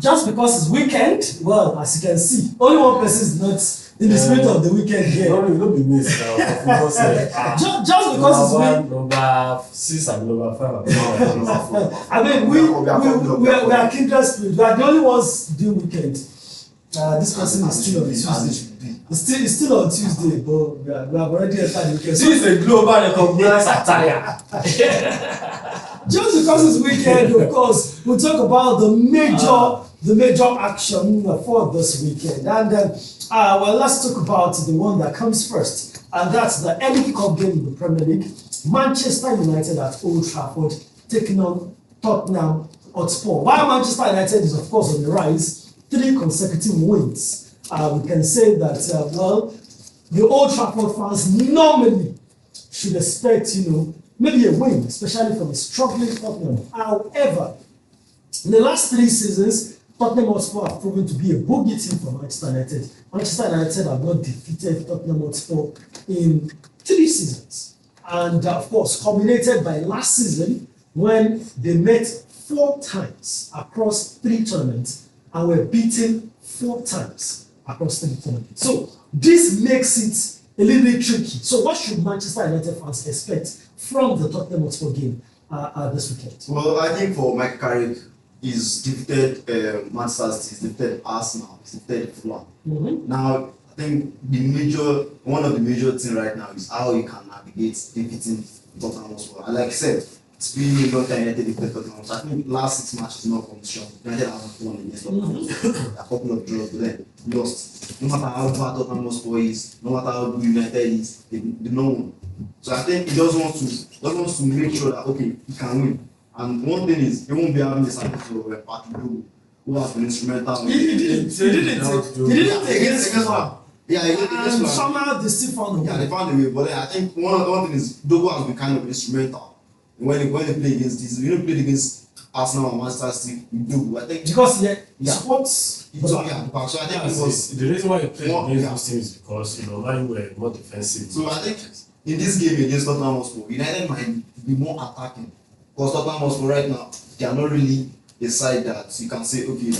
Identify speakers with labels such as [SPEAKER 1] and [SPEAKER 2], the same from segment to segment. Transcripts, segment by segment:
[SPEAKER 1] just because it's weekend, well, as you can see, only one person is not in the spirit of the weekend here.
[SPEAKER 2] Don't be missed now.
[SPEAKER 1] Just because it's weekend.
[SPEAKER 2] Number 6 and number 5.
[SPEAKER 1] I mean, we are kindred spirits. We are the only ones doing weekend. This person is still on Tuesday. It's still on Tuesday, but we have already entered the weekend.
[SPEAKER 2] This is a global recognized attire.
[SPEAKER 1] Just because it's weekend, of course, we'll talk about the major action for this weekend. And well, let's talk about the one that comes first, and that's the early kickoff game in the Premier League. Manchester United at Old Trafford taking on Tottenham Hotspur. While Manchester United is, of course, on the rise, 3 consecutive wins. We can say that, well, the Old Trafford fans normally should expect, maybe a win, especially from a struggling Tottenham. However, in the last 3 seasons, Tottenham Hotspur have proven to be a bogey team for Manchester United. Manchester United have not defeated Tottenham Hotspur in 3 seasons. And of course, culminated by last season when they met 4 times across 3 tournaments and were beaten 4 times across 3 tournaments. So this makes it a little bit tricky. So what should Manchester United fans expect from the Tottenham Hotspur game this weekend?
[SPEAKER 3] Well, I think for Mike Carrick, he's defeated Manchester City, he's defeated Arsenal, he's defeated Fulham. Now, I think one of the major things right now is how he can navigate defeating Tottenham Hotspur. And like I said, it's been a long time United defeated Tottenham Hotspur. I think last 6 matches not come strong. United haven't won against Tottenham Hotspur. A couple of draws, but then lost. No matter how bad Tottenham Hotspur is, no matter how good United is, they don't win. So I think he just wants to make sure that okay, he can win. And one thing is, he won't be having this attitude of Patrick who has been instrumental.
[SPEAKER 1] He didn't take against Fulham.
[SPEAKER 3] Yeah,
[SPEAKER 1] and somehow they still found a way.
[SPEAKER 3] Yeah, they found a way. But then I think one thing is, Dogo has been kind of instrumental when they play against this. You don't play against Arsenal and Manchester City, you do. I think
[SPEAKER 1] because sports.
[SPEAKER 3] So I think it was
[SPEAKER 2] the reason why you play against those teams is because Man were more defensive.
[SPEAKER 3] So I think in this game against Tottenham Hotspur, United might be more attacking. Because Tottenham Hotspur right now, they are not really a side that you can say, okay,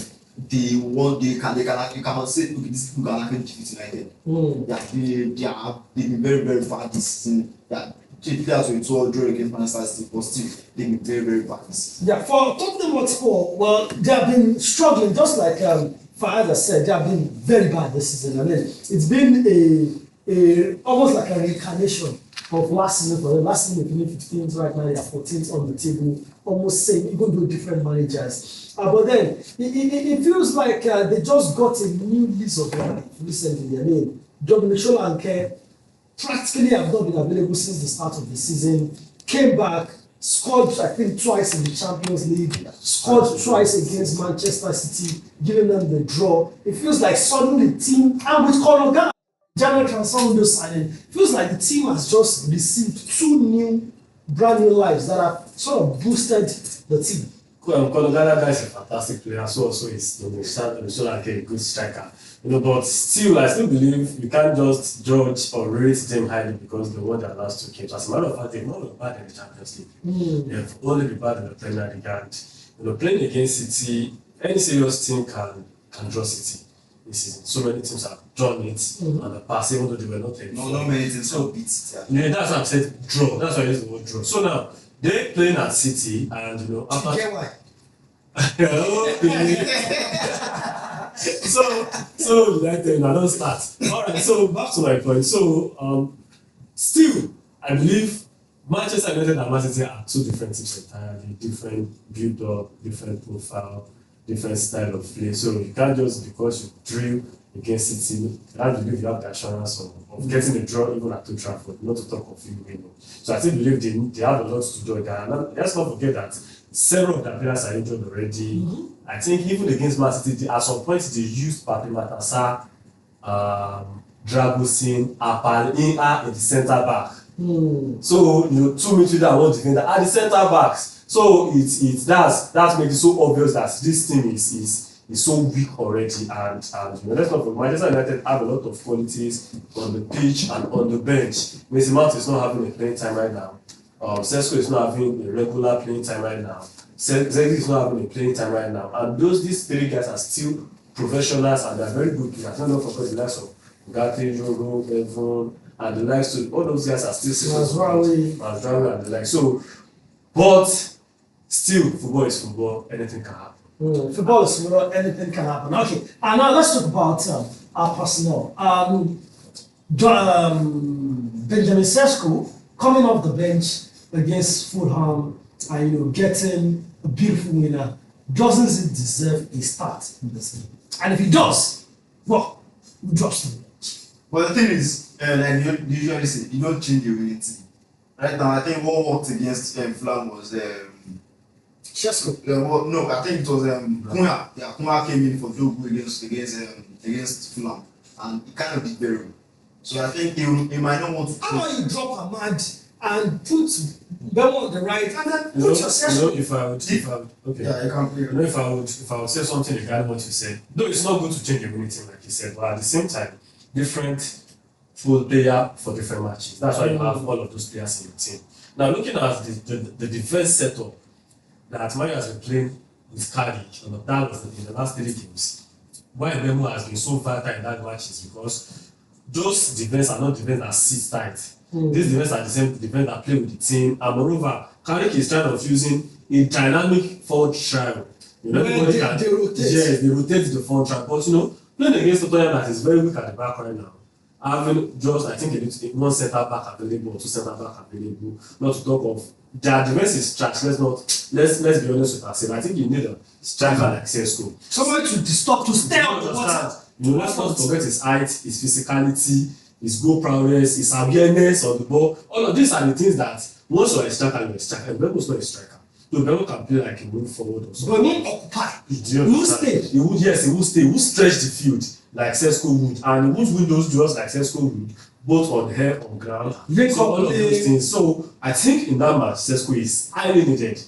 [SPEAKER 3] you cannot say, okay, these people can actually defeat United. Yeah, they've been very, very bad this season. Yeah, they players with 2 draw against Manchester City, but still, they've been very, very bad this season.
[SPEAKER 1] Yeah, for Tottenham Hotspur, well, they have been struggling, just like Fahad said, they have been very bad this season. I mean, it's been almost like a reincarnation of last season for them. Last season they finished 15th, right now they are 14th on the table, almost same, even though different managers. But then it feels like they just got a new lease of life recently. I mean, Dominic Solanke practically have not been available since the start of the season. Came back, scored I think twice in the Champions League, scored twice against Manchester City, giving them the draw. It feels like suddenly the team, and with Conor Gallagher, January transfer window signing, feels like the team has just received 2 brand new lives that have sort of boosted the team.
[SPEAKER 2] Conor Gallagher is a fantastic player, so also is like a good striker. But still, I still believe you can't just judge or rate them highly because they won their last 2 games. As a matter of fact, they've not been bad in the Champions League. They've only been bad in the Premier League. And playing against City, any serious team can draw City this season. So many teams have drawn it and the past, even though they were not
[SPEAKER 3] not many teams have beat City.
[SPEAKER 2] That's why I said draw. That's why I used the word draw. So now they're playing at City, and after.
[SPEAKER 3] You get why?
[SPEAKER 2] so I don't start. Alright, so back to my point. So still I believe Manchester United and Man City are 2 different teams entirely, different build up, different profile, different style of play. So you can't just because you drill against City, I believe you have the assurance of getting a draw even at Old Trafford, not to talk of you winning. So I still believe they have a lot to do there. And let's not forget that several of the players are injured already. I think even against Man City, at some point they used Papi Matassa, Dragusin, Apal in the centre back. So 2 midfielders and 1 defender at the centre backs. So that makes it so obvious that this team is so weak already. And let's not forget, Manchester United have a lot of qualities on the pitch and on the bench. Mason Mount is not having a playing time right now. Sesko is not having a regular playing time right now. Zeki is not having a playing time right now, and these three guys are still professionals and they are very good players. Don't forget the likes of Gatti, Jogo, Evan, and the likes too. All those guys are still Mazraoui and the likes. So, but still, football is football. Anything can happen.
[SPEAKER 1] Football is football. Anything can happen. Okay, and now let's talk about our personnel. Benjamin Sesko coming off the bench against Fulham and getting a beautiful winner. Doesn't he deserve a start in this game? And if he does, well, who drops the bench?
[SPEAKER 3] But the thing is, like you usually say, you don't change your winning team. Right now, I think what worked against Fulham was
[SPEAKER 1] Sesko.
[SPEAKER 3] No, I think it was Cunha. Yeah, Cunha came in for Dogu against Fulham, and he kind of did very well. So I think he might not want to.
[SPEAKER 1] How about you drop Ahmad and put Bemo on the right, and then put your Sesko?
[SPEAKER 2] If I would, okay.
[SPEAKER 3] Yeah, you can play.
[SPEAKER 2] If I would say something regarding what you said, though it's not good to change your winning team like you said, but at the same time, different full player for different matches. That's why you have all of those players in your team. Now, looking at the defense setup that Mario has been playing with Carrick, and that was in the last 3 games. Why Bemo has been so vital in that match is because those defense are not defense that sit tight. These defense are the same defense that play with the team, and moreover, Carrick is trying of using a dynamic forward trial.
[SPEAKER 1] They rotate.
[SPEAKER 2] Yes, they rotate the front trial. But playing against Tottenham that is very weak at the back right now, having just I think one centre back available or 2 centre back available, not to talk of their defense is trash. Let's be honest with ourselves. I think you need a striker like Sesko.
[SPEAKER 1] Somebody to stop to stay on the water.
[SPEAKER 2] Let's not forget his height, his physicality, his goal prowess, his awareness on the ball. All of these are the things that once you're a striker, you're a striker. Bemo is not a striker. So Bemo can play like a move forward or something.
[SPEAKER 1] But he won't occupy. He will stay.
[SPEAKER 2] He will stay. He will stretch the field like Sesko would, and he would win those duels like Sesko would, both on air, on ground. So all of those things. So I think in that match, Sesko is highly needed.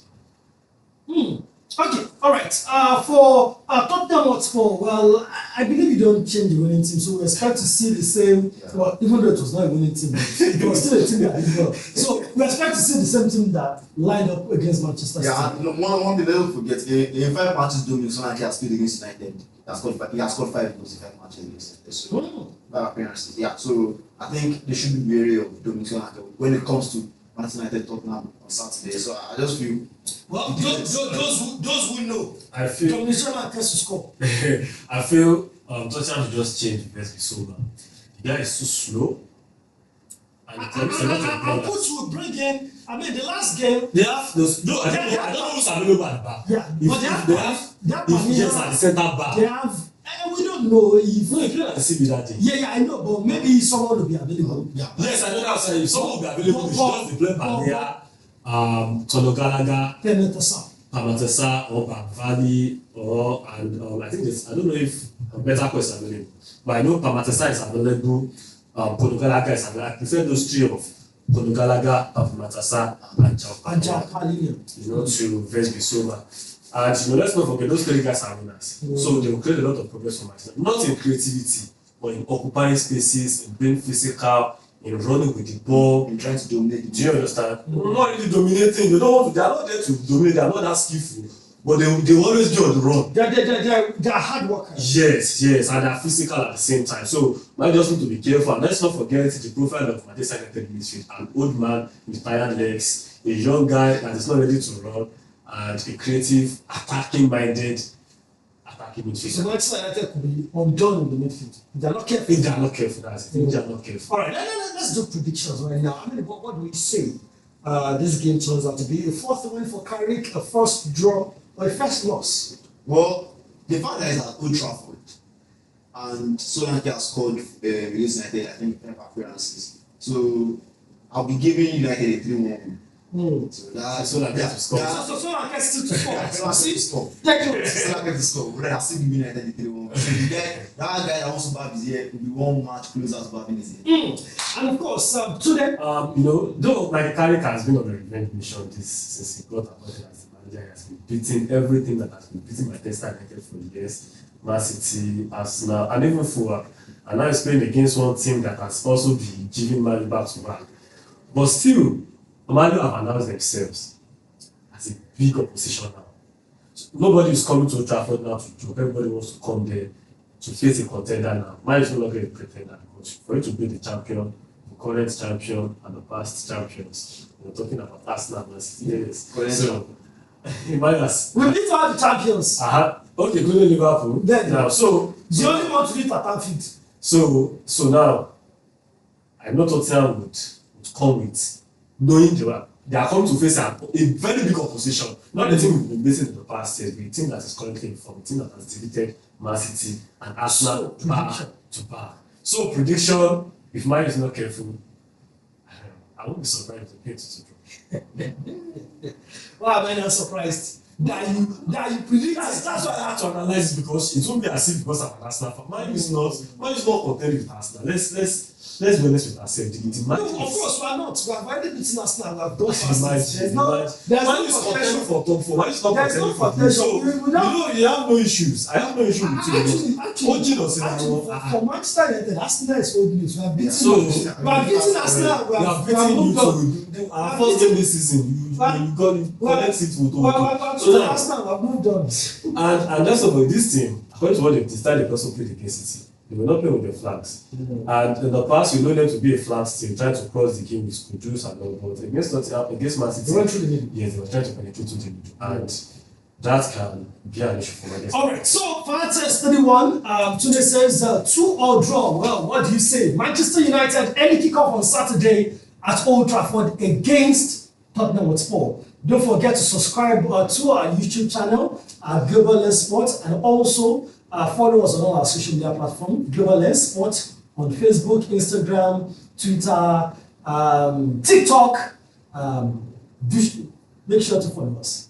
[SPEAKER 1] Okay, all right. For Tottenham Hotspur, well, I believe you don't change the winning team, so we expect to see the same. Yeah. Well, even though it was not a winning team, it was still a team that did well. So we expect to see the same team that lined up against Manchester City.
[SPEAKER 3] Yeah, and one thing don't forget, in 5 matches, Dominic Solanke has played against United. He has scored 5 goals in 5 matches against them. So, 5 appearances. Yeah, so I think they should be wary of Dominic Solanke when it comes to Manchester United Tottenham on Saturday. So I just feel.
[SPEAKER 1] Well, those who know,
[SPEAKER 2] I feel
[SPEAKER 1] Dominic Solanke to score.
[SPEAKER 2] I feel Tottenham should just change because it's so bad. The guy is too slow. And
[SPEAKER 1] I put you bring in. I mean, the last game
[SPEAKER 2] they have those. No, I don't know who's available at the back.
[SPEAKER 1] Yeah, but they have
[SPEAKER 2] yes, at the centre back.
[SPEAKER 1] They have. We don't know if.
[SPEAKER 2] No, he played at the CB that day.
[SPEAKER 1] Yeah, I know, but maybe someone will be available.
[SPEAKER 2] Yeah. Yes, I know that. If someone will be available, they should just play Balia, Tono Gallagher, Pamatesa, or Bavali, or I think I don't know if Better is available, but I know Pamatesa is available. Tono Gallagher is available. I prefer those 3 of Tono Gallagher, Pamatesa, and Jack to Vesby Soma. And let's not forget those 3 guys are winners. So they will create a lot of progress for myself. Not in creativity, but in occupying spaces, in being physical, in running with the ball,
[SPEAKER 3] in trying to dominate.
[SPEAKER 2] Do you understand? Not really dominating. They are not there to dominate. They are not that skillful. But they will always be on the run.
[SPEAKER 1] They are hard workers.
[SPEAKER 2] Yes, and they are physical at the same time. So I just need to be careful. And let's not forget the profile of Manchester United midfield. An old man with tired legs, a young guy that is not ready to run, and a creative, attacking-minded attacking midfielder.
[SPEAKER 1] So Manchester United could be undone in the midfield. If they are not careful.
[SPEAKER 2] If they are not careful, that's it. If they are not careful.
[SPEAKER 1] All right, let's do predictions right now. I mean, what do we say? This game turns out to be a 4th win for Carrick, a first draw, or a first loss.
[SPEAKER 3] Well, the fact that it's at Old Trafford, and Solanke has scored against United, I think 5 appearances. So I'll be giving United a 3-1. So that's
[SPEAKER 2] Solanke to score.
[SPEAKER 1] So Solanke still to score.
[SPEAKER 3] Solanke to score. Solanke to score. But I'll still give United a 3-1. So that guy that wants to bab his ear will be 1 match closer to babbing his ear.
[SPEAKER 1] And of course, today,
[SPEAKER 2] though like Carrick has been on a revenge mission since he got appointed as the manager, he has been beating everything that has been beating Manchester United for years. Man City, Arsenal, and even Fulham. And now he's playing against one team that has also been giving Man back to back. But still, Man have announced themselves as a big opposition now. So nobody is coming to Old Trafford now to joke. Everybody wants to come there to face a contender now. Man is no longer a pretender because for you to be the champion, the current champion, and the past champions, we're talking about Arsenal, Man City. Yes. So, minus.
[SPEAKER 1] We need to have the champions.
[SPEAKER 2] Okay, good Liverpool.
[SPEAKER 1] Then,
[SPEAKER 2] now, so
[SPEAKER 1] the only one to beat at Anfield.
[SPEAKER 2] So now, I know Tottenham would come with knowing they are coming to face a very big opposition. Not the team we've been facing in the past years, but a team that is currently in form, a team that has defeated Man City and Arsenal to bar. So prediction, if mine is not careful, I won't be surprised if they get to draw.
[SPEAKER 1] Well, I'm not surprised that you predict.
[SPEAKER 2] That's why I had to analyze it, because it won't be as if because I'm an Arsenal fan. Mine is not content with Arsenal. Let's be honest with ourselves.
[SPEAKER 1] No, of course we are not. We have already beaten Arsenal. We have done
[SPEAKER 2] There's
[SPEAKER 1] mine is
[SPEAKER 2] contending for top 4. Mine is not
[SPEAKER 1] there's no
[SPEAKER 2] contending for top. So
[SPEAKER 1] contention.
[SPEAKER 2] you have no issues. I have no issue with you.
[SPEAKER 1] Actually, for Manchester United, Arsenal is old news. We have beaten Arsenal. We have
[SPEAKER 2] beaten you
[SPEAKER 1] moved
[SPEAKER 2] to our first game this season. You connect it with
[SPEAKER 1] Arsenal. We have moved on.
[SPEAKER 2] And that's about this team. According to what they decided, they also played against City. They were not playing with their flags. And in the past, you know them to be a flag team, trying to cross the game with Kudus and all, but against Man City, yes, they were trying to penetrate to the middle. And that can be an issue for my
[SPEAKER 1] Alright, so Fantasy 31, Tunde says 2-2 draw. Well, what do you say? Manchester United, early kickoff on Saturday at Old Trafford against Tottenham Hotspur. Don't forget to subscribe to our YouTube channel at Global Lens Sports, and also follow us on all our social media platforms, Global Lens Sports on Facebook, Instagram, Twitter, TikTok. Make sure to follow us.